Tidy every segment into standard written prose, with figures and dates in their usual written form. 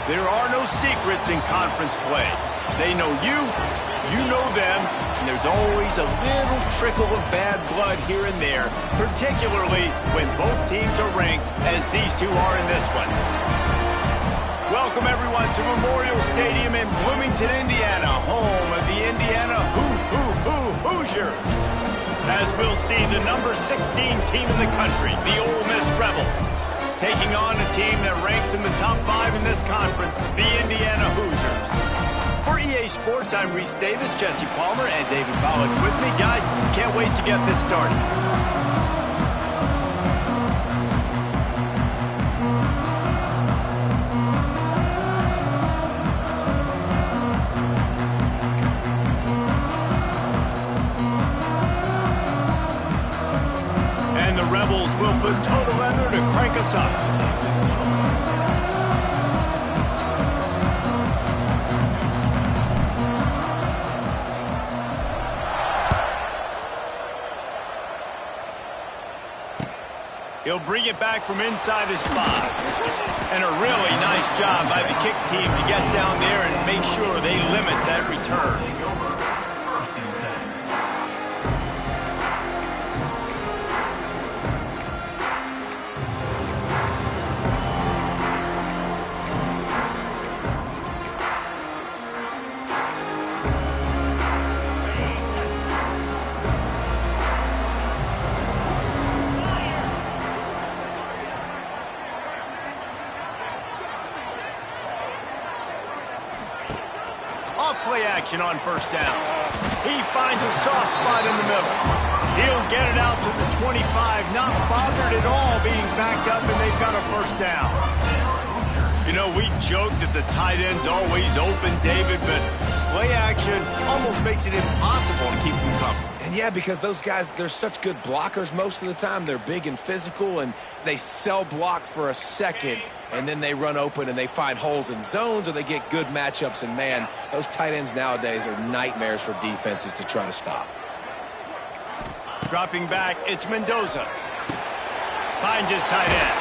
There are no secrets in conference play. They know you, you know them, and there's always a little trickle of bad blood here and there, particularly when both teams are ranked as these two are in this one. Welcome, everyone, to Memorial Stadium in Bloomington, Indiana, home of the Indiana Hoosiers. As we'll see, the number 16 team in the country, the Ole Miss Rebels, taking on a team that ranks in the top 5 in this conference, the Indiana Hoosiers. For EA Sports, I'm Reese Davis, Jesse Palmer, and David Pollack with me. Guys, can't wait to get this started. And the Rebels will put total leather to crank us up. He'll bring it back from inside his 5. And a really nice job by the kick team to get down there and make sure they limit that return. Play action on first down. He finds a soft spot in the middle. He'll get it out to the 25, not bothered at all being backed up, and they've got a first down. You know, we joke that the tight end's always open, David, but play action almost makes it impossible to keep them covered. And yeah, because those guys, they're such good blockers most of the time. They're big and physical, and they cell block for a second, and then they run open and they find holes in zones, or they get good matchups. And, man, those tight ends nowadays are nightmares for defenses to try to stop. Dropping back, it's Mendoza. Finds his tight end.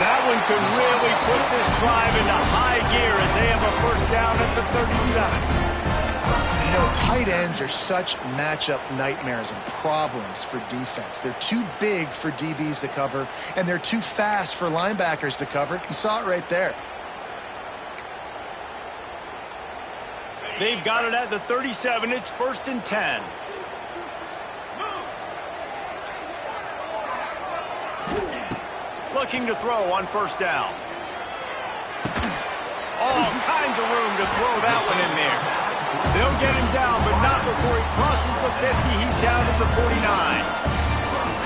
That one could really put this drive into high gear as they have a first down at the 37. You know, tight ends are such matchup nightmares and problems for defense. They're too big for DBs to cover, and they're too fast for linebackers to cover. You saw it right there. They've got it at the 37. It's 1st and 10. Looking to throw on first down. All kinds of room to throw that one in there. They'll get him down, but not before he crosses the 50. He's down at the 49.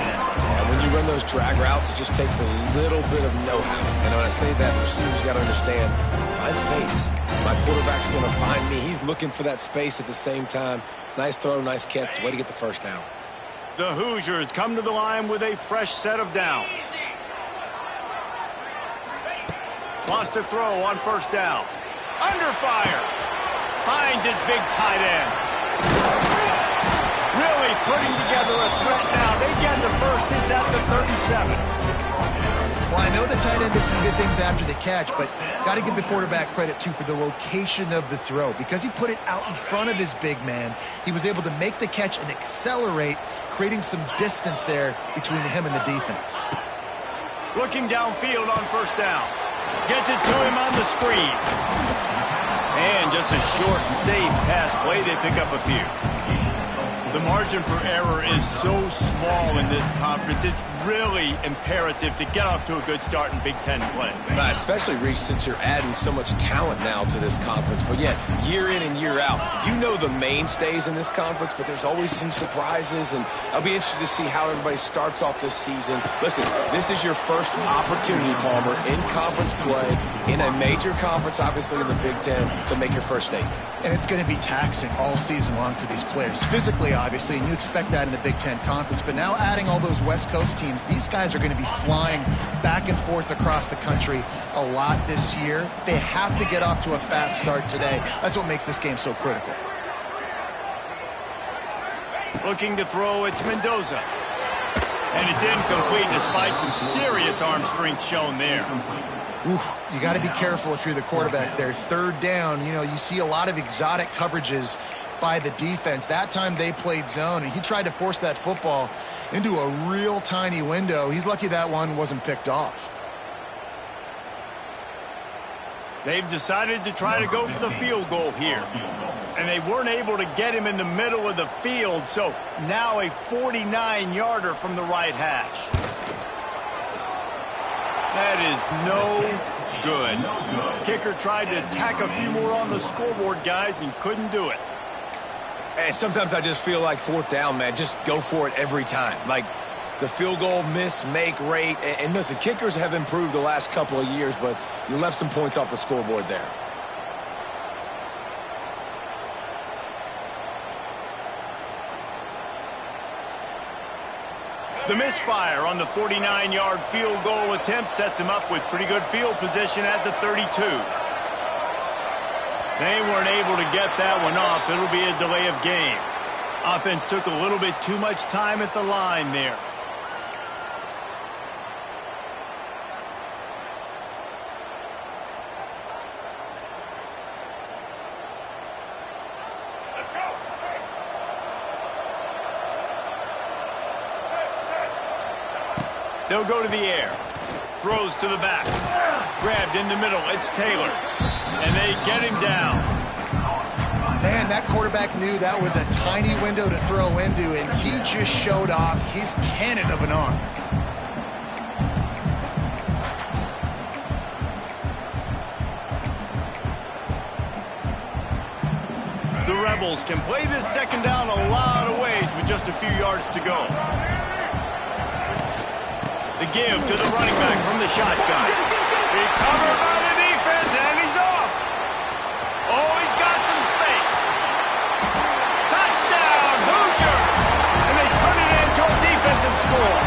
Yeah, when you run those drag routes, it just takes a little bit of know-how. And when I say that, the receiver's got to understand, find space. My quarterback's going to find me. He's looking for that space at the same time. Nice throw, nice catch. Way to get the first down. The Hoosiers come to the line with a fresh set of downs. Wants to throw on first down. Under fire. Finds his big tight end. Really putting together a threat now. They get the first. It's at the 37. Well, I know the tight end did some good things after the catch, but got to give the quarterback credit, too, for the location of the throw. Because he put it out in front of his big man, he was able to make the catch and accelerate, creating some distance there between him and the defense. Looking downfield on first down. Gets it to him on the screen. And just a short and safe pass play. They pick up a few. The margin for error is so small in this conference. It's really imperative to get off to a good start in Big Ten play. Especially, Reese, since you're adding so much talent now to this conference. But yet, year in and year out, you know the mainstays in this conference, but there's always some surprises, and I'll be interested to see how everybody starts off this season. Listen, this is your first opportunity, Palmer, in conference play, in a major conference, obviously in the Big Ten, to make your first statement. And it's going to be taxing all season long for these players. Physically, obviously, and you expect that in the Big Ten Conference. But now adding all those West Coast teams, these guys are going to be flying back and forth across the country a lot this year. They have to get off to a fast start today. That's what makes this game so critical. Looking to throw, it's Mendoza. And it's incomplete despite some serious arm strength shown there. Oof, you got to be careful if you're the quarterback there. Third down, you know, you see a lot of exotic coverages by the defense. That time they played zone, and he tried to force that football into a real tiny window. He's lucky that one wasn't picked off. They've decided to try to go for the field goal here. And they weren't able to get him in the middle of the field, so now a 49-yarder from the right hash. That is no good. Kicker tried to tack a few more on the scoreboard, guys, and couldn't do it. And sometimes I just feel like fourth down, man, just go for it every time. Like the field goal miss-make rate. And listen, kickers have improved the last couple of years, but you left some points off the scoreboard there. The misfire on the 49-yard field goal attempt sets him up with pretty good field position at the 32. They weren't able to get that one off. It'll be a delay of game. Offense took a little bit too much time at the line there. They'll go to the air. Throws to the back. Grabbed in the middle. It's Taylor. And they get him down. Man, that quarterback knew that was a tiny window to throw into, and he just showed off his cannon of an arm. The Rebels can play this second down a lot of ways with just a few yards to go. The give to the running back from the shotgun. Recovered by the defense, and he's off. Oh, he's got some space. Touchdown, Hoosiers! And they turn it into a defensive score.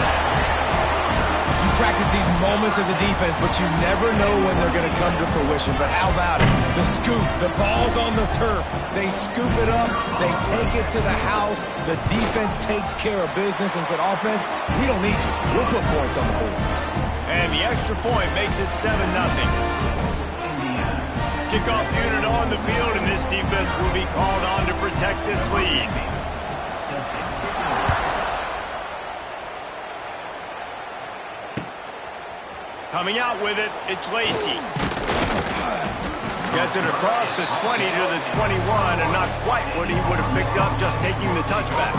You practice these moments as a defense, but you never know when they're going to come to fruition. But how about it? The scoop, the ball's on the turf. They scoop it up. They take it to the house. The defense takes care of business and said, offense, we don't need you. We'll put points on the board. And the extra point makes it 7-0. Kickoff unit on the field, and this defense will be called on to protect this lead. Coming out with it, it's Lacey. Gets it across the 20 to the 21, and not quite what he would have picked up just taking the touchback.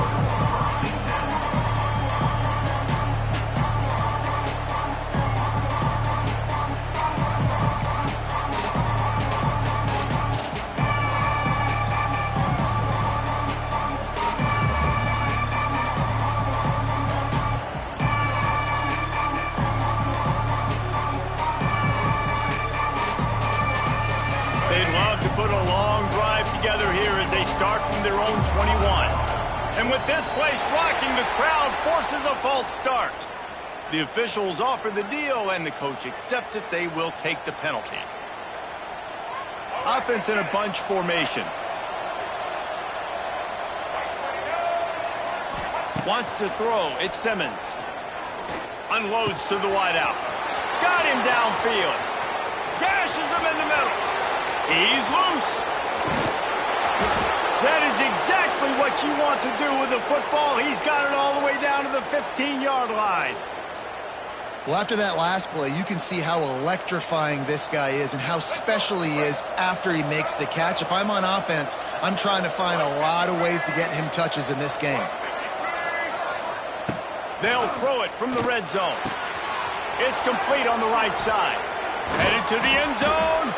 Start from their own 21. And with this place rocking, the crowd forces a false start. The officials offer the deal, and the coach accepts it. They will take the penalty. Offense in a bunch formation. Wants to throw. It's Simmons. Unloads to the wideout. Got him downfield. Gashes him in the middle. He's loose. That is exactly what you want to do with the football. He's got it all the way down to the 15-yard line. Well, after that last play, you can see how electrifying this guy is and how special he is after he makes the catch. If I'm on offense, I'm trying to find a lot of ways to get him touches in this game. They'll throw it from the red zone. It's complete on the right side. Headed to the end zone.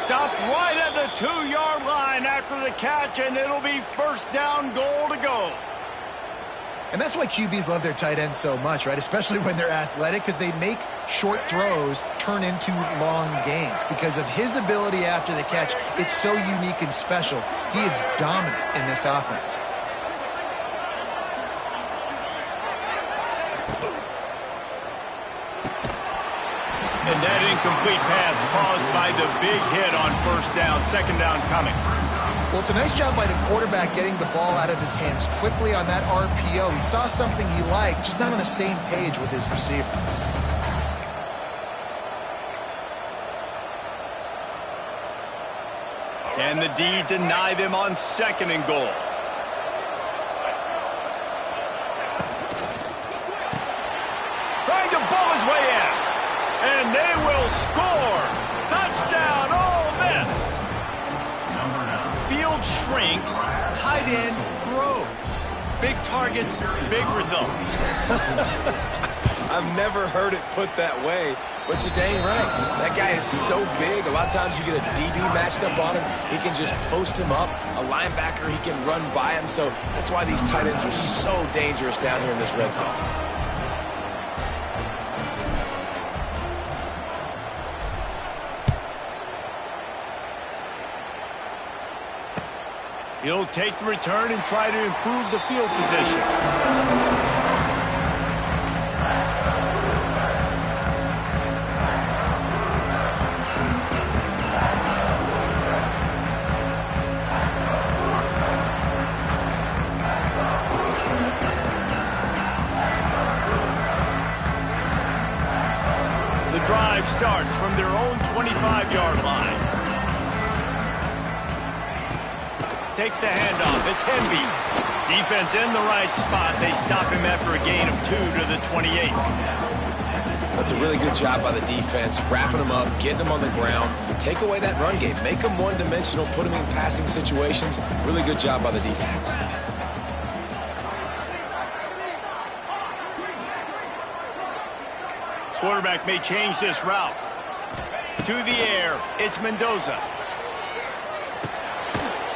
Stopped right at the 2-yard line after the catch, and it'll be first down goal to go. And that's why QBs love their tight ends so much, right? Especially when they're athletic, because they make short throws turn into long gains. Because of his ability after the catch, it's so unique and special. He is dominant in this offense. And that incomplete pass caused by the big hit on first down. Second down coming. Well, it's a nice job by the quarterback getting the ball out of his hands quickly on that RPO. He saw something he liked, just not on the same page with his receiver. Can the D deny them on second and goal? Trying to bowl his way in. And they will score. Touchdown, Ole Miss. Field shrinks, tight end grows. Big targets, big results. I've never heard it put that way, but you're dang right. That guy is so big. A lot of times you get a DB matched up on him. He can just post him up. A linebacker, he can run by him. So that's why these tight ends are so dangerous down here in this red zone. He'll take the return and try to improve the field position. The drive starts from their own 25-yard line. Takes the handoff. It's Hemby. Defense in the right spot. They stop him after a gain of 2 to the 28. That's a really good job by the defense, wrapping him up, getting him on the ground. Take away that run game. Make him one-dimensional, put him in passing situations. Really good job by the defense. Quarterback may change this route. To the air. It's Mendoza.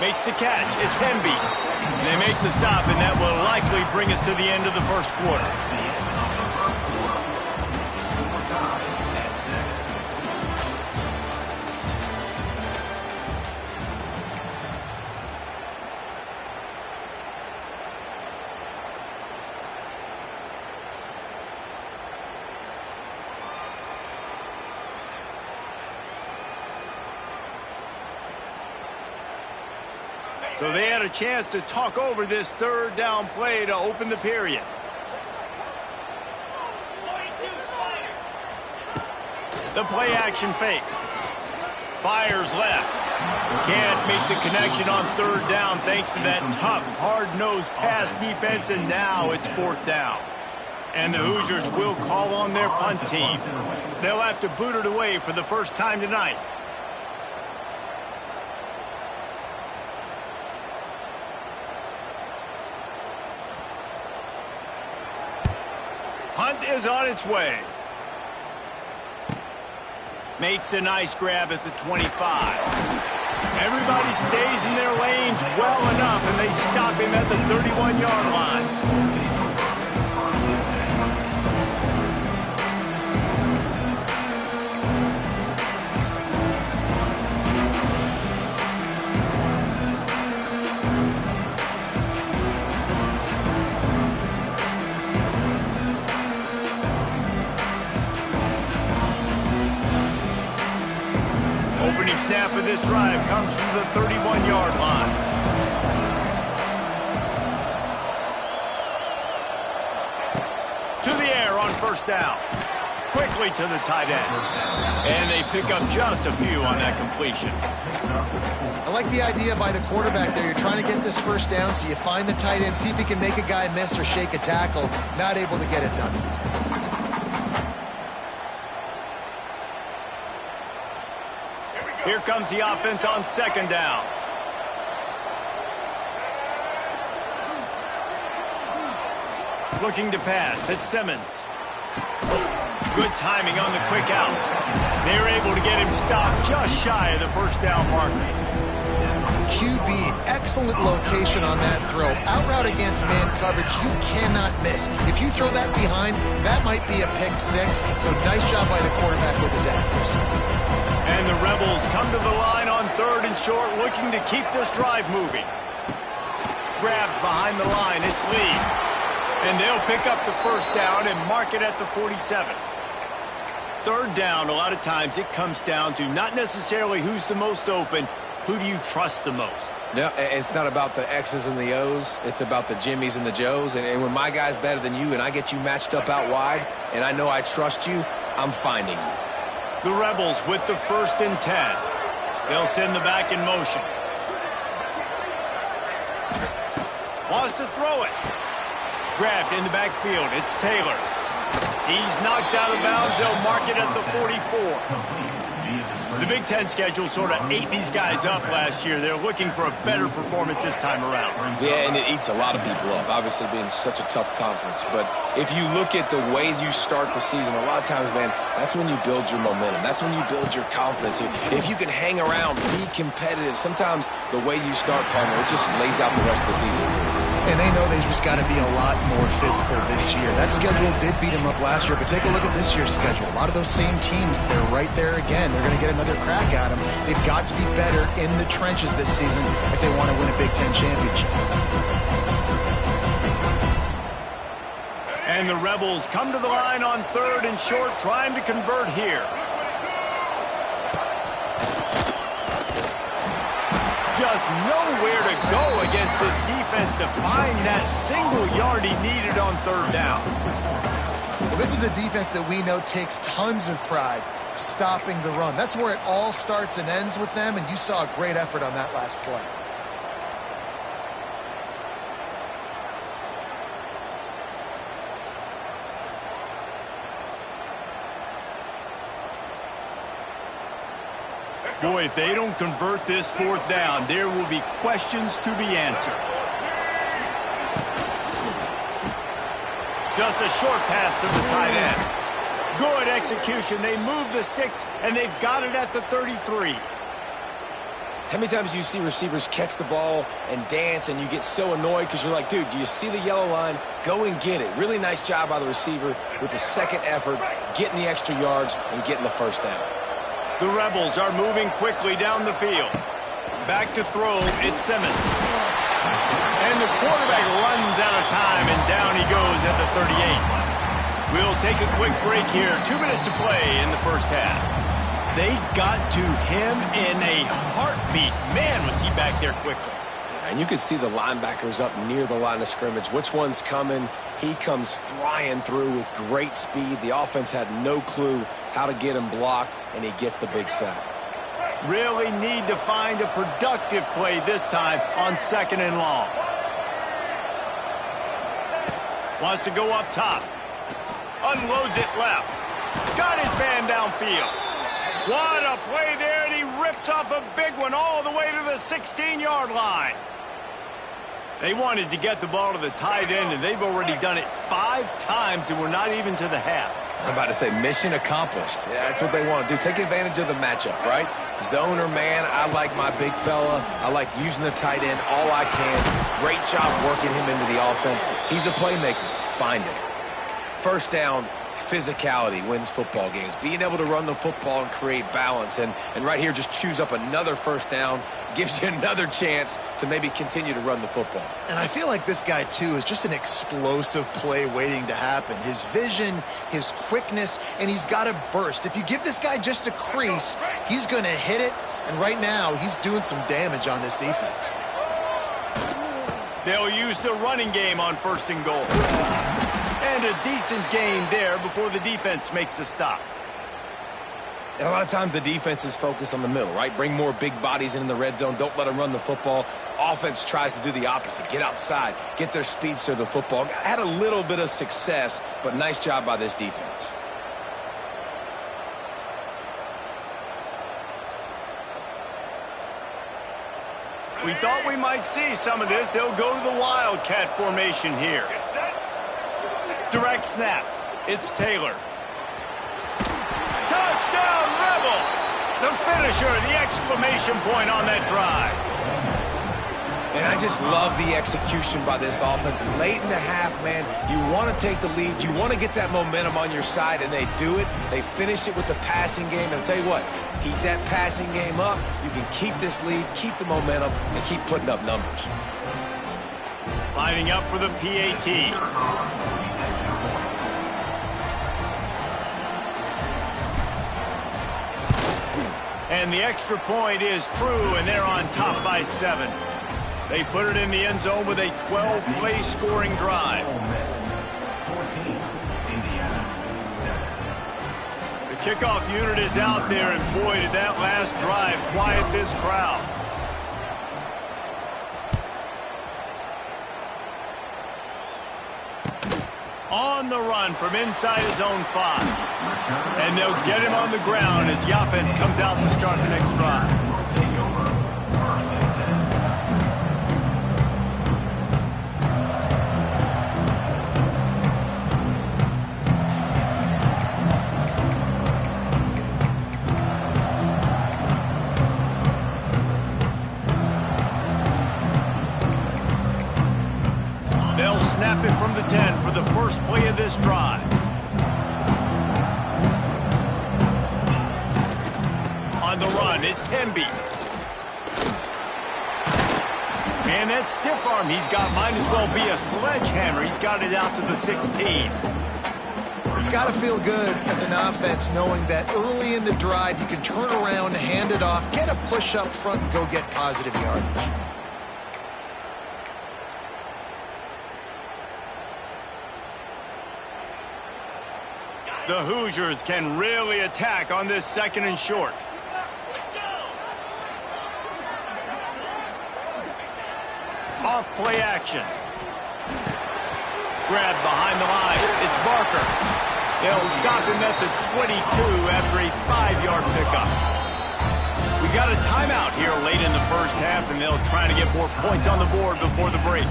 Makes the catch. It's Hemby. They make the stop, and that will likely bring us to the end of the first quarter. So they had a chance to talk over this third down play to open the period. The play action fake. Fires left. Can't make the connection on third down thanks to that tough, hard-nosed pass defense, and now it's fourth down. And the Hoosiers will call on their punt team. They'll have to boot it away for the first time tonight. Punt is on its way. Makes a nice grab at the 25. Everybody stays in their lanes well enough, and they stop him at the 31-yard line. Opening snap of this drive comes from the 31-yard line. To the air on first down. Quickly to the tight end. And they pick up just a few on that completion. I like the idea by the quarterback there. You're trying to get this first down, so you find the tight end, see if he can make a guy miss or shake a tackle. Not able to get it done. Here comes the offense on second down. Looking to pass. It's Simmons. Good timing on the quick out. They're able to get him stopped just shy of the first down marker. QB, excellent location on that throw. Out route against man coverage, you cannot miss. If you throw that behind, that might be a pick six. So nice job by the quarterback with his accuracy. And the Rebels come to the line on third and short, looking to keep this drive moving. Grabbed behind the line, it's Lee. And they'll pick up the first down and mark it at the 47. Third down, a lot of times it comes down to not necessarily who's the most open, who do you trust the most? No, it's not about the X's and the O's. It's about the Jimmys and the Joes. And when my guy's better than you and I get you matched up out wide and I know I trust you, I'm finding you. The Rebels with the 1st and 10. They'll send the back in motion. Wants to throw it. Grabbed in the backfield. It's Taylor. He's knocked out of bounds. They'll mark it at the 44. The Big Ten schedule sort of ate these guys up last year. They're looking for a better performance this time around. Yeah, and it eats a lot of people up, obviously being such a tough conference. But if you look at the way you start the season, a lot of times, man, that's when you build your momentum. That's when you build your confidence. If you can hang around, be competitive, sometimes the way you start, Palmer, it just lays out the rest of the season for you. And they know they've just got to be a lot more physical this year. That schedule did beat them up last year, but take a look at this year's schedule. A lot of those same teams, they're right there again. They're going to get another crack at them. They've got to be better in the trenches this season if they want to win a Big Ten championship. And the Rebels come to the line on third and short, trying to convert here. Just nowhere to go against this defense to find that single yard he needed on third down. Well, this is a defense that we know takes tons of pride stopping the run. That's where it all starts and ends with them, and you saw a great effort on that last play. Boy, if they don't convert this fourth down, there will be questions to be answered. Just a short pass to the tight end. Good execution. They move the sticks, and they've got it at the 33. How many times do you see receivers catch the ball and dance, and you get so annoyed because you're like, dude, do you see the yellow line? Go and get it. Really nice job by the receiver with the second effort, getting the extra yards and getting the first down. The Rebels are moving quickly down the field. Back to throw, it's Simmons. And the quarterback runs out of time, and down he goes at the 38. We'll take a quick break here. 2 minutes to play in the first half. They got to him in a heartbeat. Man, was he back there quickly. And you could see the linebackers up near the line of scrimmage. Which one's coming? He comes flying through with great speed. The offense had no clue how to get him blocked, and he gets the big sack. Really need to find a productive play this time on second and long. Wants to go up top. Unloads it left. Got his man downfield. What a play there, and he rips off a big one all the way to the 16-yard line. They wanted to get the ball to the tight end, and they've already done it 5 times, and we're not even to the half. I'm about to say mission accomplished. Yeah, that's what they want to do. Take advantage of the matchup, right? Zone or man, I like my big fella. I like using the tight end all I can. Great job working him into the offense. He's a playmaker. Find him. First down, physicality wins football games. Being able to run the football and create balance. And right here, just choose up another first down. Gives you another chance to maybe continue to run the football. And I feel like this guy, too, is just an explosive play waiting to happen. His vision, his quickness, and he's got a burst. If you give this guy just a crease, he's going to hit it. And right now, he's doing some damage on this defense. They'll use the running game on first and goal. And a decent gain there before the defense makes the stop. And a lot of times the defense is focused on the middle, right? Bring more big bodies in the red zone. Don't let them run the football. Offense tries to do the opposite. Get outside. Get their speeds to the football. Had a little bit of success, but nice job by this defense. We thought we might see some of this. They'll go to the Wildcat formation here. Direct snap. It's Taylor. Touchdown, Rebels! The finisher, the exclamation point on that drive. And I just love the execution by this offense. Late in the half, man, you want to take the lead. You want to get that momentum on your side, and they do it. They finish it with the passing game. And I'll tell you what, keep that passing game up. You can keep this lead, keep the momentum, and keep putting up numbers. Lining up for the PAT. And the extra point is true, and they're on top by 7. They put it in the end zone with a 12-play scoring drive. The kickoff unit is out there, and boy, did that last drive quiet this crowd. On the run from inside his own 5. And they'll get him on the ground as the offense comes out to start the next drive. They'll snap it from the 10 for the first play of this drive. On the run, it's Temby. And that stiff arm he's got might as well be a sledgehammer. He's got it out to the 16. It's got to feel good as an offense knowing that early in the drive you can turn around, hand it off, get a push up front, and go get positive yardage. The Hoosiers can really attack on this 2nd and short. Off play action. Grab behind the line. It's Barker. They'll stop him at the 22 after a 5-yard pickup. We got a timeout here late in the first half, and they'll try to get more points on the board before the break.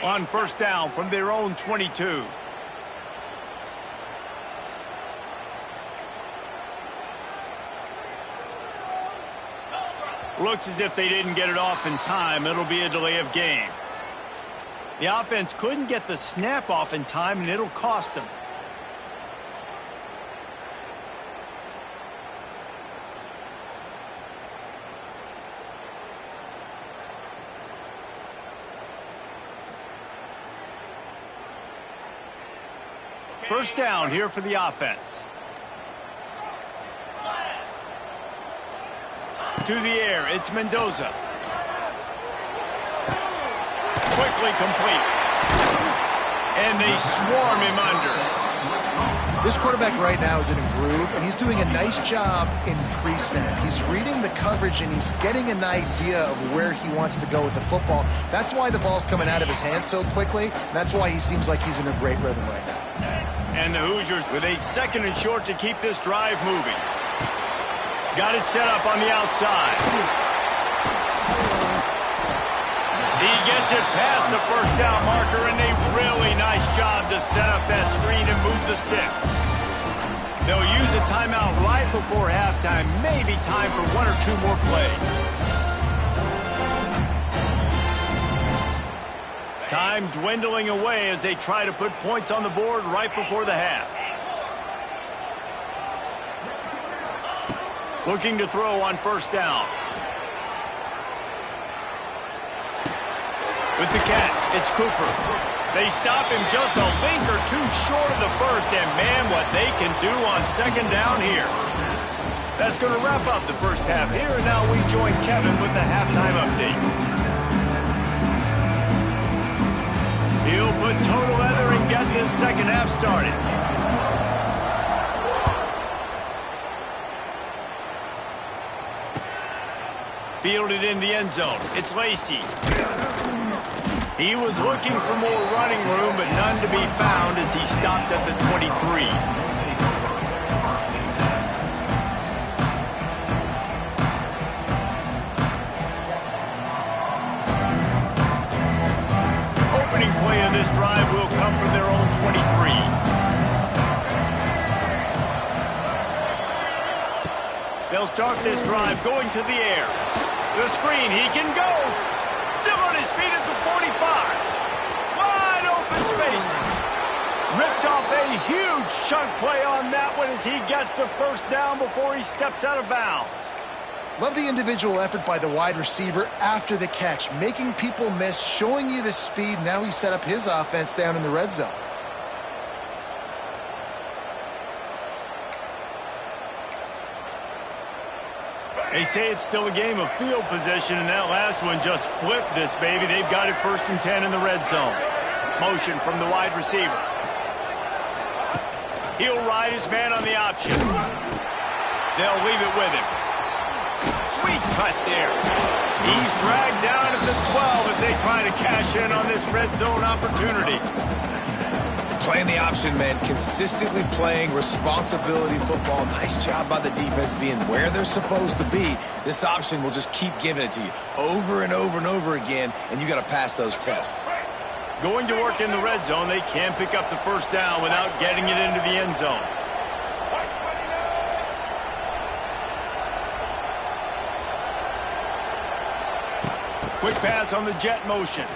On first down from their own 22. Looks as if they didn't get it off in time. It'll be a delay of game. The offense couldn't get the snap off in time, and it'll cost them. First down here for the offense. To the air, it's Mendoza. Quickly complete. And they swarm him under. This quarterback right now is in a groove, and he's doing a nice job in pre-snap. He's reading the coverage, and he's getting an idea of where he wants to go with the football. That's why the ball's coming out of his hands so quickly. That's why he seems like he's in a great rhythm right now. And the Hoosiers with a 2nd and short to keep this drive moving. Got it set up on the outside. He gets it past the first down marker, and a really nice job to set up that screen and move the sticks. They'll use a timeout right before halftime. Maybe time for 1 or 2 more plays. Time dwindling away as they try to put points on the board right before the half. Looking to throw on first down. With the catch, it's Cooper. They stop him just a link or 2 short of the first, and man, what they can do on 2nd down here. That's going to wrap up the first half here, and now we join Kevin with the halftime update. He'll put total leather and get this second half started. Fielded in the end zone. It's Lacy. He was looking for more running room, but none to be found as he stopped at the 23. Opening play of this drive will come from their own 23. They'll start this drive going to the air. The screen, he can go. Still on his feet at the 45. Wide open spaces. Ripped off a huge chunk play on that one as he gets the first down before he steps out of bounds. Love the individual effort by the wide receiver after the catch, making people miss, showing you the speed. Now he set up his offense down in the red zone. They say it's still a game of field position, and that last one just flipped this baby. They've got it 1st and 10 in the red zone. Motion from the wide receiver. He'll ride his man on the option. They'll leave it with him. Sweet cut there. He's dragged down at the 12 as they try to cash in on this red zone opportunity. Playing the option, man, consistently playing responsibility football. Nice job by the defense being where they're supposed to be. This option will just keep giving it to you over and over and over again, and you got to pass those tests. Going to work in the red zone, they can pick up the first down without getting it into the end zone. Quick pass on the jet motion.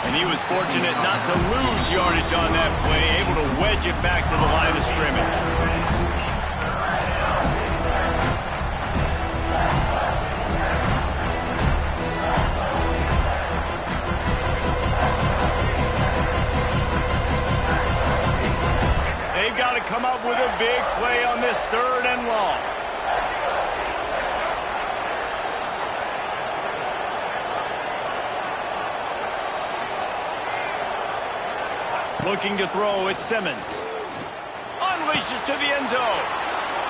And he was fortunate not to lose yardage on that play, able to wedge it back to the line of scrimmage. They've got to come up with a big play on this 3rd and long. Looking to throw, it's Simmons. Unleashes to the end zone.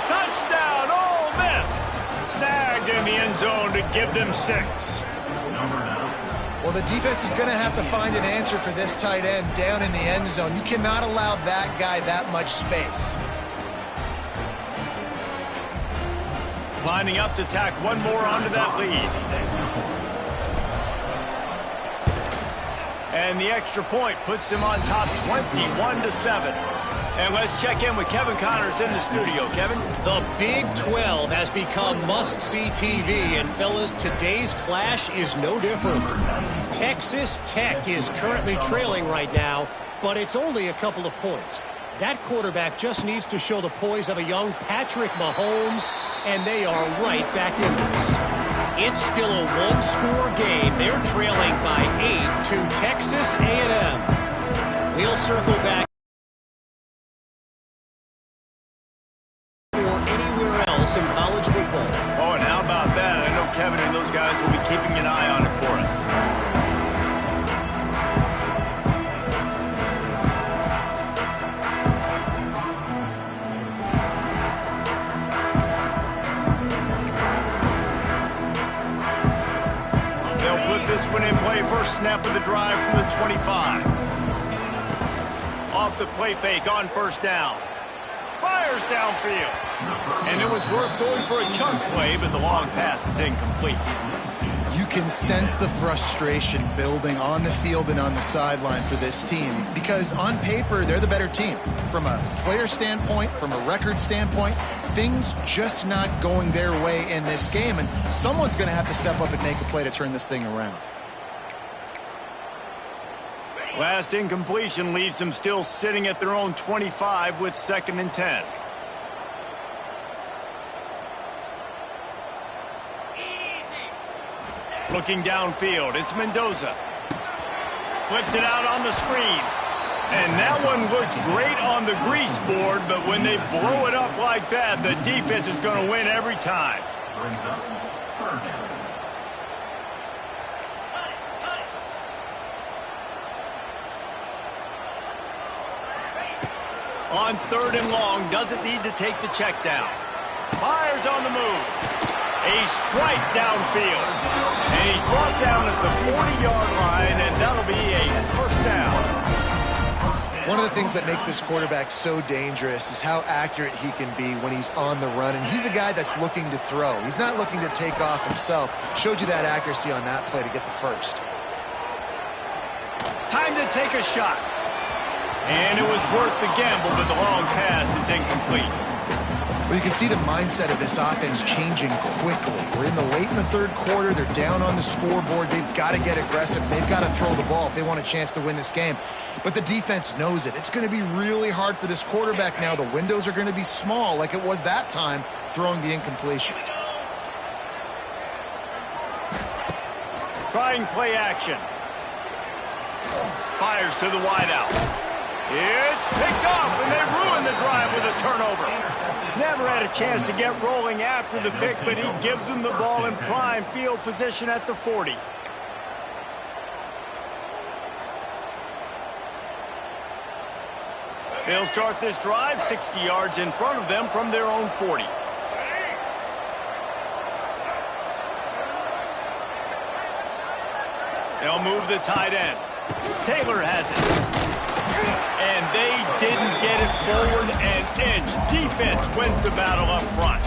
Touchdown, Ole Miss. Snagged in the end zone to give them 6. Well, the defense is going to have to find an answer for this tight end down in the end zone. You cannot allow that guy that much space. Lining up to tack one more onto that lead. And the extra point puts them on top 21-7. And let's check in with Kevin Connors in the studio. Kevin? The Big 12 has become must-see TV, and fellas, today's clash is no different. Texas Tech is currently trailing right now, but it's only a couple of points. That quarterback just needs to show the poise of a young Patrick Mahomes, and they are right back in this. It's still a one-score game. They're trailing by 8 to Texas A&M. We'll circle back or anywhere else in college football. Oh, and how about that? I know Kevin and those guys will be keeping an eye on it for us. This one in play, first snap of the drive from the 25. Off the play fake on first down. Fires downfield. And it was worth going for a chunk play, but the long pass is incomplete. You can sense the frustration building on the field and on the sideline for this team because on paper, they're the better team. From a player standpoint, from a record standpoint, things just not going their way in this game, and someone's going to have to step up and make a play to turn this thing around. Last incompletion leaves them still sitting at their own 25 with 2nd and 10. Looking downfield, it's Mendoza. Flips it out on the screen. And that one looked great on the grease board, but when they blow it up like that, the defense is going to win every time. On 3rd and long, doesn't need to take the check down. Fires on the move. A strike downfield. And he's brought down at the 40-yard line, and that'll be a first down. One of the things that makes this quarterback so dangerous is how accurate he can be when he's on the run. And he's a guy that's looking to throw. He's not looking to take off himself. Showed you that accuracy on that play to get the first. Time to take a shot. And it was worth the gamble, but the long pass is incomplete. Well, you can see the mindset of this offense changing quickly. We're late in the 3rd quarter. They're down on the scoreboard. They've got to get aggressive. They've got to throw the ball if they want a chance to win this game. But the defense knows it. It's going to be really hard for this quarterback now. The windows are going to be small like it was that time throwing the incompletion. Trying play action. Fires to the wideout. It's picked off, and they ruin the drive with a turnover. Never had a chance to get rolling after the pick, but he gives them the ball in prime field position at the 40. They'll start this drive 60 yards in front of them from their own 40. They'll move the tight end. Taylor has it. And they didn't get it forward an inch. Defense wins the battle up front.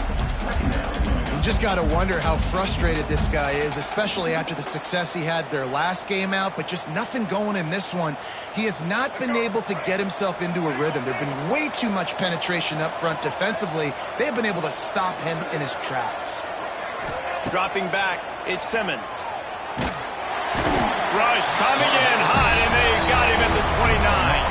You just got to wonder how frustrated this guy is, especially after the success he had their last game out, but just nothing going in this one. He has not been able to get himself into a rhythm. There have been way too much penetration up front defensively. They have been able to stop him in his tracks. Dropping back, it's Simmons. Rush coming in hot, and they got him at the 29.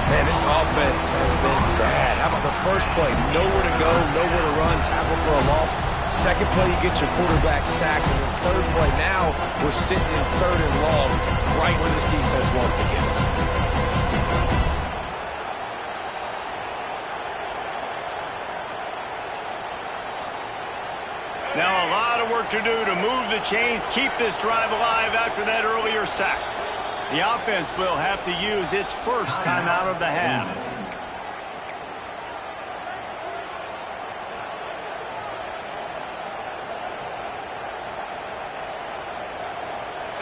Man, this offense has been bad. How about the first play? Nowhere to go, nowhere to run, tackle for a loss. Second play, you get your quarterback sacked. And the 3rd play, now we're sitting in 3rd and long, right where this defense wants to get us. Now a lot of work to do to move the chains, keep this drive alive after that earlier sack. The offense will have to use its first timeout of the half.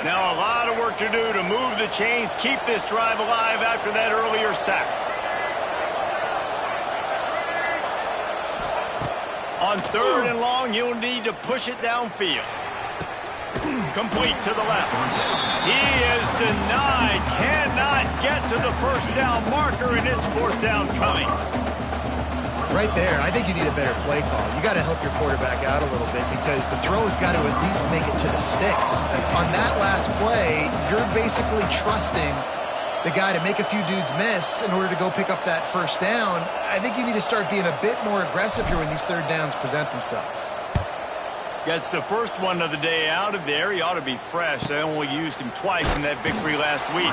Now a lot of work to do to move the chains, keep this drive alive after that earlier sack. On 3rd and long, you'll need to push it downfield. Complete to the left. He is denied. Cannot get to the first down marker, and it's 4th down coming. Right there, I think you need a better play call. You got to help your quarterback out a little bit because the throw has got to at least make it to the sticks. On that last play, you're basically trusting the guy to make a few dudes miss in order to go pick up that first down. I think you need to start being a bit more aggressive here when these 3rd downs present themselves. Gets the first one of the day out of there. He ought to be fresh. They only used him twice in that victory last week.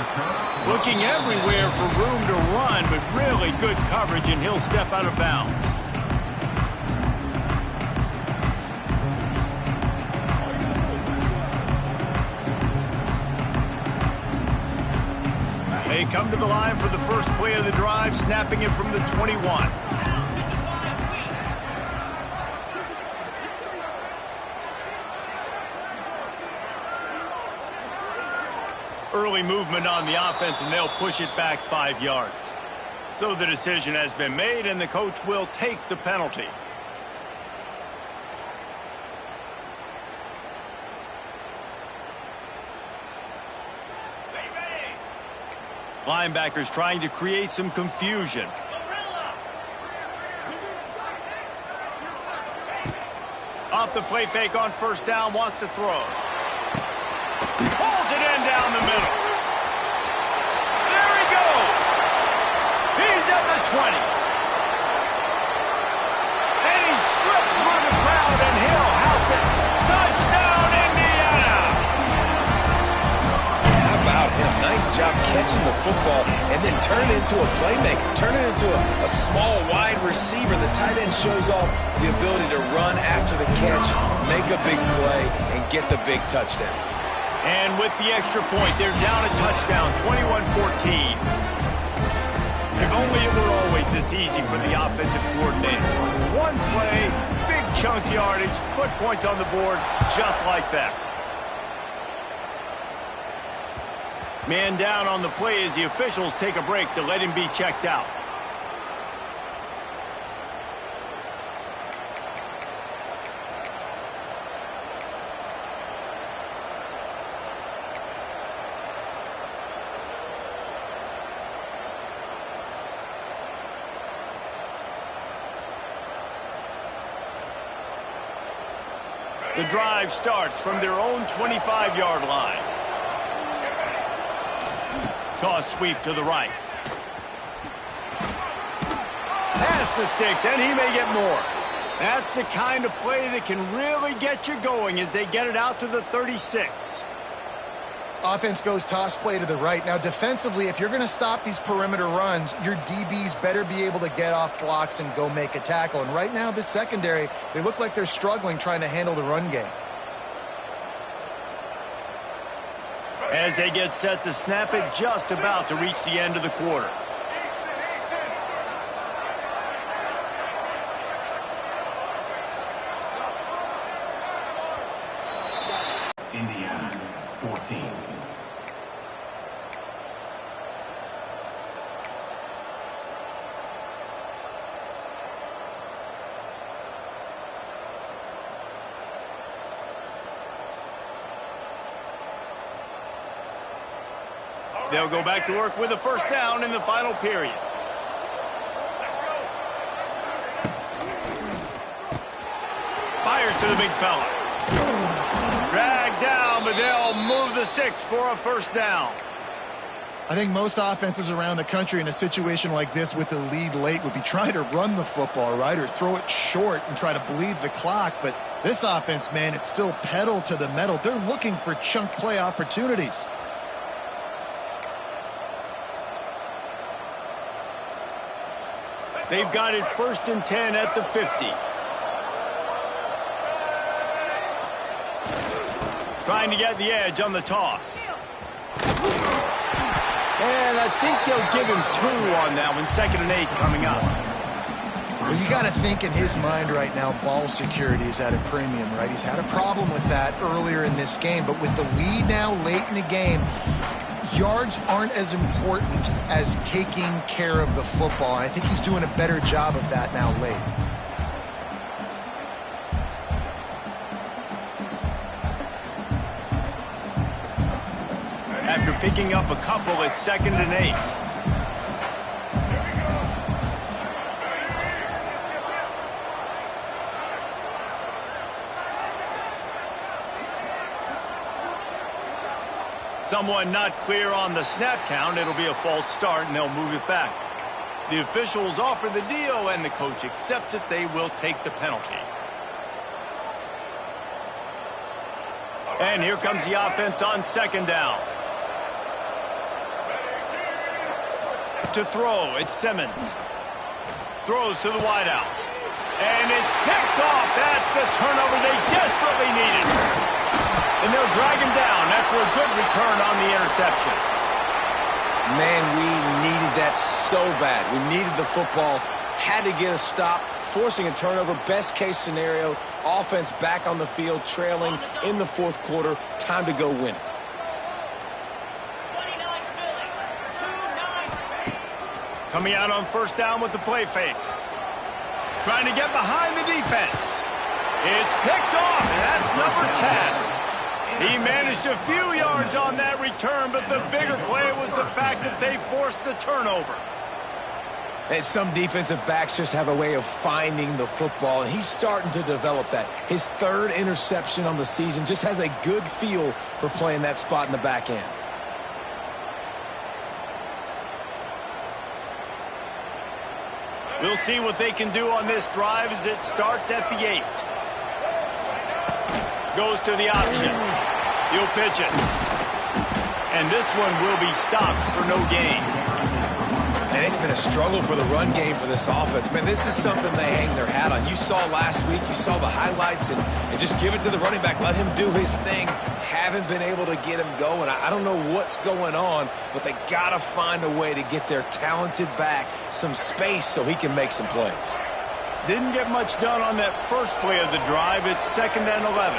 Looking everywhere for room to run, but really good coverage, and he'll step out of bounds. They come to the line for the first play of the drive, snapping it from the 21. Early movement on the offense, and they'll push it back 5 yards. So the decision has been made, and the coach will take the penalty. Linebackers trying to create some confusion. Off the play fake on first down, wants to throw. Pulls it in down the middle. There he goes. He's at the 20. And he slipped through the crowd, and he'll house it. Touchdown, Indiana! How about him? Nice job catching the football and then turn it into a playmaker. Turn it into a small, wide receiver. The tight end shows off the ability to run after the catch, make a big play, and get the big touchdown. And with the extra point, they're down a touchdown, 21-14. If only it were always this easy for the offensive coordinator. One play, big chunk yardage, put points on the board just like that. Man down on the play as the officials take a break to let him be checked out. The drive starts from their own 25-yard line. Toss sweep to the right. Pass the sticks, and he may get more. That's the kind of play that can really get you going as they get it out to the 36. Offense goes toss play to the right. Now, defensively, if you're going to stop these perimeter runs, your DBs better be able to get off blocks and go make a tackle. And right now, this secondary, they look like they're struggling trying to handle the run game. As they get set to snap it, just about to reach the end of the quarter. Indiana, 14. They'll go back to work with a first down in the final period. Fires to the big fella. Dragged down, but they'll move the sticks for a first down. I think most offenses around the country in a situation like this with the lead late would be trying to run the football, right, or throw it short and try to bleed the clock. But this offense, man, it's still pedal to the metal. They're looking for chunk play opportunities. They've got it 1st and 10 at the 50. Trying to get the edge on the toss. And I think they'll give him 2 on that one. 2nd and 8 coming up. Well, you got to think in his mind right now, ball security is at a premium, right? He's had a problem with that earlier in this game, but with the lead now late in the game, yards aren't as important as taking care of the football, and I think he's doing a better job of that now late. After picking up a couple, it's 2nd and 8. Someone not clear on the snap count. It'll be a false start, and they'll move it back. The officials offer the deal, and the coach accepts it. They will take the penalty. And here comes the offense on 2nd down. To throw, it's Simmons. Throws to the wideout. And it's picked off. That's the turnover they desperately needed. And they'll drag him down after a good return on the interception. Man, we needed that so bad. We needed the football, had to get a stop, forcing a turnover. Best case scenario, offense back on the field, trailing in the 4th quarter. Time to go win it. Coming out on 1st down with the play fake. Trying to get behind the defense. It's picked off, and that's number 10. He managed a few yards on that return, but the bigger play was the fact that they forced the turnover. And some defensive backs just have a way of finding the football, and he's starting to develop that. His 3rd interception on the season, just has a good feel for playing that spot in the back end. We'll see what they can do on this drive as it starts at the 8. Goes to the option. He'll pitch it. And this one will be stopped for no gain. And it's been a struggle for the run game for this offense. Man, this is something they hang their hat on. You saw last week, you saw the highlights, and just give it to the running back. Let him do his thing. Haven't been able to get him going. I don't know what's going on, but they got to find a way to get their talented back some space so he can make some plays. Didn't get much done on that first play of the drive. It's 2nd and 11.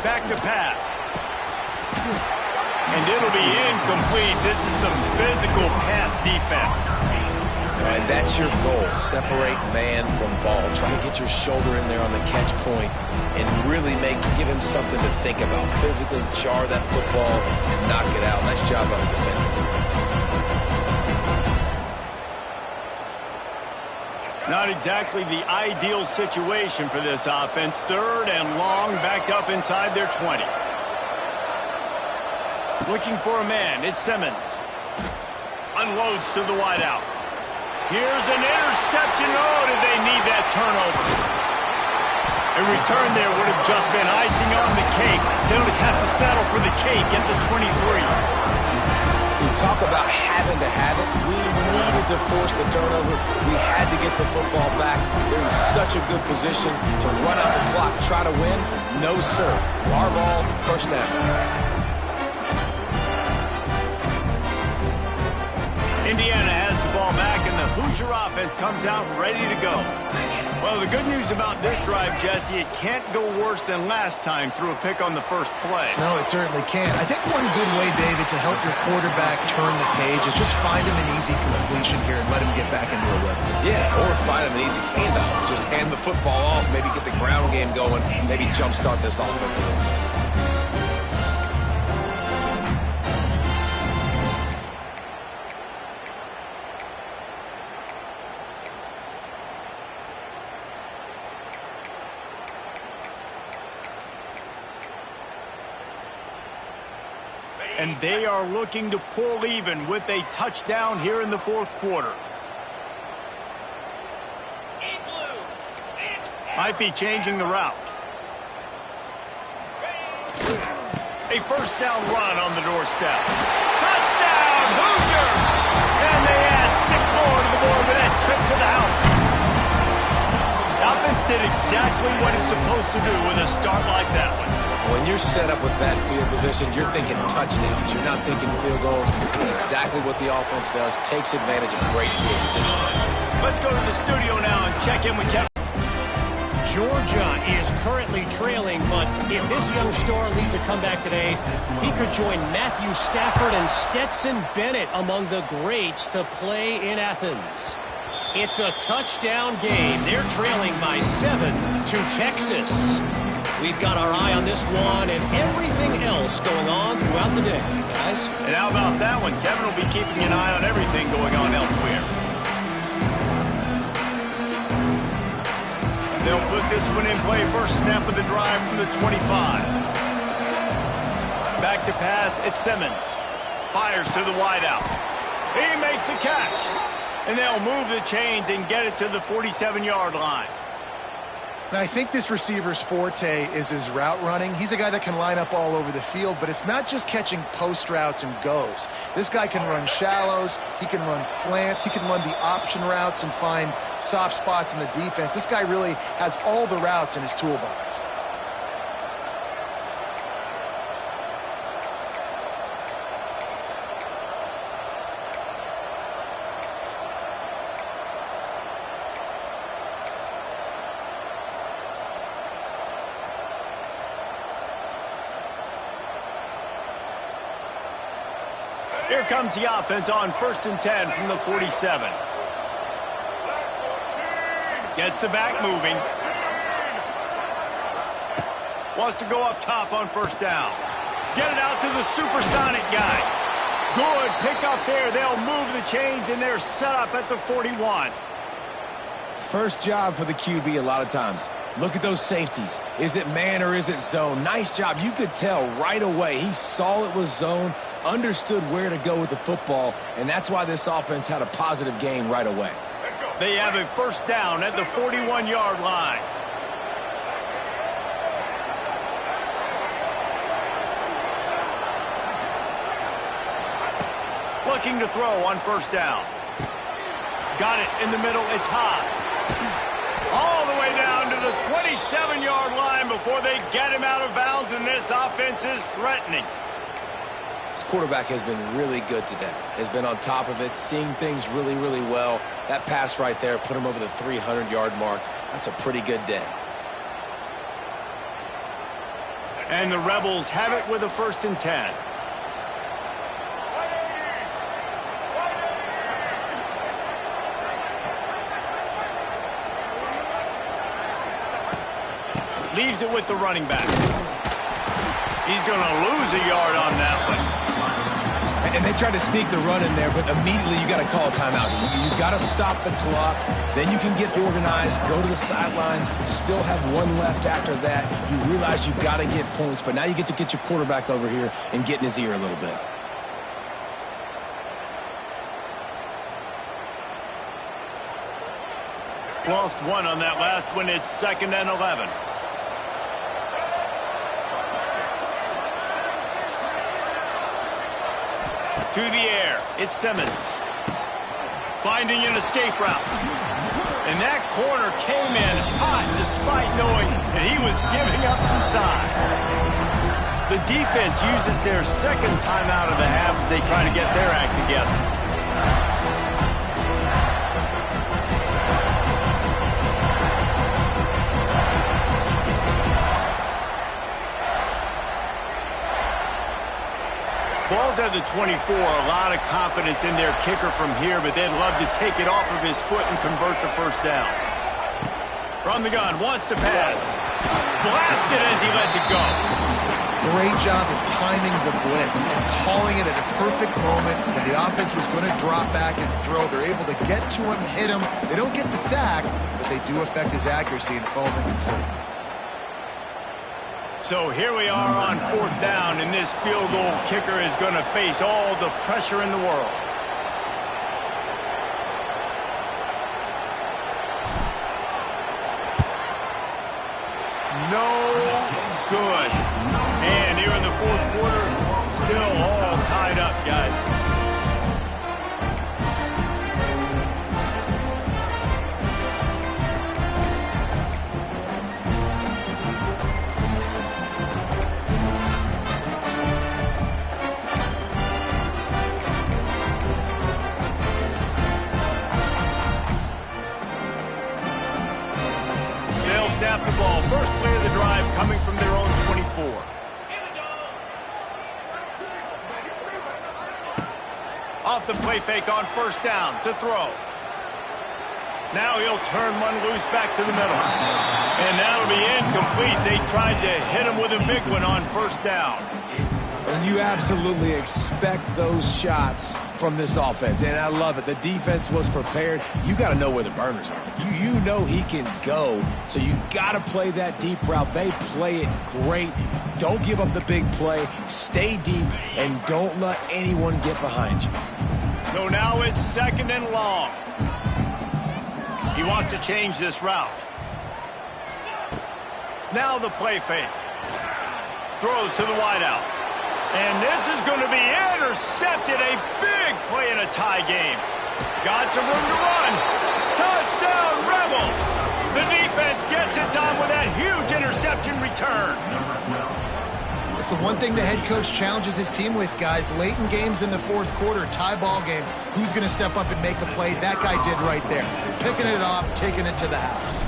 Back to pass. And it'll be incomplete. This is some physical pass defense. And that's your goal. Separate man from ball. Try to get your shoulder in there on the catch point and really give him something to think about. Physically jar that football and knock it out. Nice job by the defender. Not exactly the ideal situation for this offense. 3rd and long, backed up inside their 20. Looking for a man. It's Simmons. Unloads to the wideout. Here's an interception. Oh, did they need that turnover? A return there would have just been icing on the cake. They'll just have to settle for the cake at the 23. You talk about having to have it. We needed to force the turnover. We had to get the football back. They're in such a good position to run out the clock, try to win. No, sir. Our ball, 1st down. Indiana has the ball back, and the Hoosier offense comes out ready to go. Well, the good news about this drive, Jesse, it can't go worse than last time through a pick on the first play. No, it certainly can't. I think one good way, David, to help your quarterback turn the page is just find him an easy completion here and let him get back into a rhythm. Yeah, or find him an easy handoff. Just hand the football off, maybe get the ground game going, maybe jumpstart this offense a little bit. And they are looking to pull even with a touchdown here in the 4th quarter. Might be changing the route. A 1st down run on the doorstep. Touchdown, Hoosiers! And they add 6 more to the board with that trip to the house. The offense did exactly what it's supposed to do with a start like that one. When you're set up with that field position, you're thinking touchdowns. You're not thinking field goals. It's exactly what the offense does. Takes advantage of great field position. Let's go to the studio now and check in with Kevin. Georgia is currently trailing, but if this young star leads a comeback today, he could join Matthew Stafford and Stetson Bennett among the greats to play in Athens. It's a touchdown game. They're trailing by 7 to Texas. We've got our eye on this one and everything else going on throughout the day, guys. And how about that one? Kevin will be keeping an eye on everything going on elsewhere. They'll put this one in play. First snap of the drive from the 25. Back to pass, it's Simmons. Fires to the wideout. He makes the catch. And they'll move the chains and get it to the 47-yard line. Now, I think this receiver's forte is his route running. He's a guy that can line up all over the field, but it's not just catching post routes and goes. This guy can run shallows, he can run slants, he can run the option routes and find soft spots in the defense. This guy really has all the routes in his toolbox. Here comes the offense on 1st and 10 from the 47. Gets the back moving. Wants to go up top on 1st down. Get it out to the supersonic guy. Good pick up there. They'll move the chains, and they're set up at the 41. First job for the QB a lot of times. Look at those safeties. Is it man or is it zone? Nice job. You could tell right away. He saw it was zone, understood where to go with the football, and that's why this offense had a positive gain right away. They have a 1st down at the 41-yard line. Looking to throw on 1st down. Got it in the middle. It's Haas. All the way down to the 27-yard line before they get him out of bounds, and this offense is threatening. This quarterback has been really good today. Has been on top of it, seeing things really, really well. That pass right there put him over the 300-yard mark. That's a pretty good day. And the Rebels have it with a 1st and 10. Leaves it with the running back. He's going to lose a yard on that one. And they tried to sneak the run in there, but immediately you got to call a timeout. You got to stop the clock. Then you can get organized, go to the sidelines, still have one left after that. You realize you got to get points, but now you get to get your quarterback over here and get in his ear a little bit. Lost one on that last one. It's 2nd and 11. To the air, it's Simmons. Finding an escape route. And that corner came in hot despite knowing that he was giving up some size. The defense uses their 2nd timeout of the half as they try to get their act together. Ball's at the 24, a lot of confidence in their kicker from here, but they'd love to take it off of his foot and convert the 1st down. From the gun, wants to pass. Blasted as he lets it go. Great job of timing the blitz and calling it at a perfect moment when the offense was going to drop back and throw. They're able to get to him, hit him. They don't get the sack, but they do affect his accuracy and falls incomplete. So here we are on 4th down, and this field goal kicker is going to face all the pressure in the world. No good. And here in the 4th quarter, still all tied up, guys. Snap the ball. First play of the drive coming from their own 24. Off the play fake on 1st down to throw. Now he'll turn one loose back to the middle. And that'll be incomplete. They tried to hit him with a big one on 1st down. And you absolutely expect those shots from this offense, and I love it. The defense was prepared. You got to know where the burners are. You know he can go, so you got to play that deep route. They play it great. Don't give up the big play. Stay deep, and don't let anyone get behind you. So now it's 2nd and long. He wants to change this route. Now the play fake. Throws to the wideout. And this is going to be intercepted. A big play in a tie game. Got some room to run. Touchdown, Rebels. The defense gets it done with that huge interception return. It's the one thing the head coach challenges his team with, guys. Late in games in the 4th quarter, tie ball game. Who's going to step up and make a play? That guy did right there. Picking it off, taking it to the house.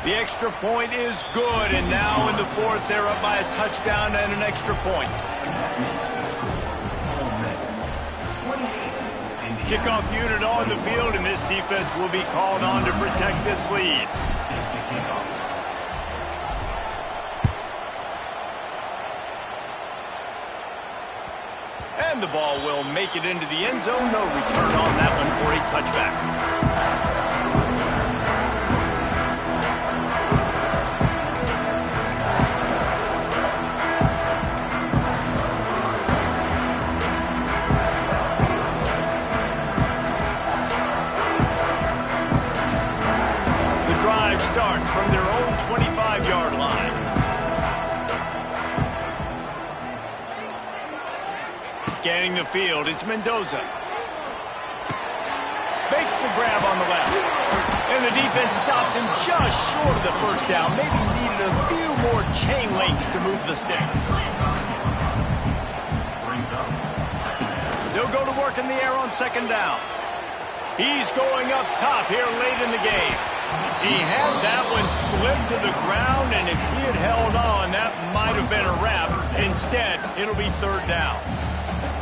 The extra point is good, and now in the 4th, they're up by a touchdown and an extra point. Kickoff unit on the field, and this defense will be called on to protect this lead. And the ball will make it into the end zone. No return on that one for a touchback. Starts from their own 25-yard line. Scanning the field, it's Mendoza. makes the grab on the left. And the defense stops him just short of the first down. Maybe needed a few more chain links to move the sticks. They'll go to work in the air on second down. He's going up top here late in the game. He had that one slip to the ground, and if he had held on, that might have been a wrap. Instead, it'll be third down.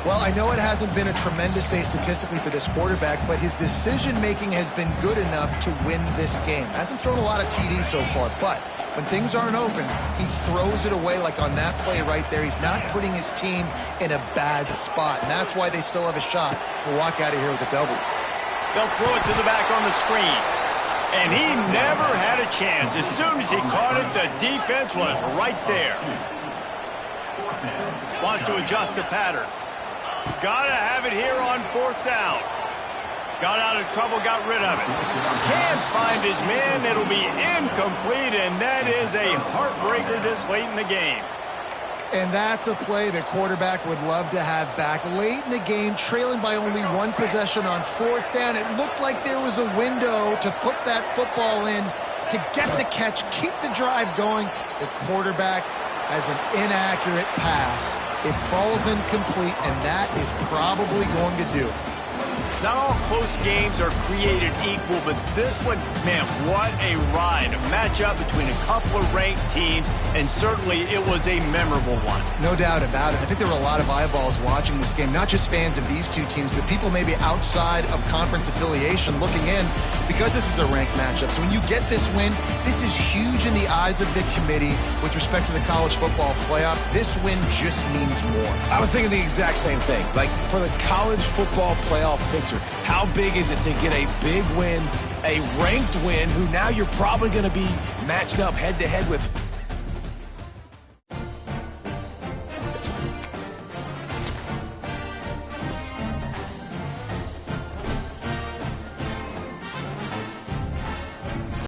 Well, I know it hasn't been a tremendous day statistically for this quarterback, but his decision-making has been good enough to win this game. Hasn't thrown a lot of TDs so far, but when things aren't open, he throws it away like on that play right there. He's not putting his team in a bad spot, and that's why they still have a shot to walk out of here with a W. They'll throw it to the back on the screen. And he never had a chance. As soon as he caught it, the defense was right there. Wants to adjust the pattern. Gotta have it here on fourth down. Got out of trouble, got rid of it. Can't find his man. It'll be incomplete, and that is a heartbreaker this late in the game. And that's a play the quarterback would love to have back. Late in the game, trailing by only one possession on fourth down. It looked like there was a window to put that football in, to get the catch, keep the drive going. The quarterback has an inaccurate pass. It falls incomplete, and that is probably going to do it. Not all close games are created equal, but this one, man, what a ride. A matchup between a couple of ranked teams, and certainly it was a memorable one. No doubt about it. I think there were a lot of eyeballs watching this game, not just fans of these two teams, but people maybe outside of conference affiliation looking in, because this is a ranked matchup. So when you get this win, this is huge in the eyes of the committee with respect to the college football playoff. This win just means more. I was thinking the exact same thing. Like, for the college football playoff picture, how big is it to get a big win, a ranked win, who now you're probably going to be matched up head-to-head with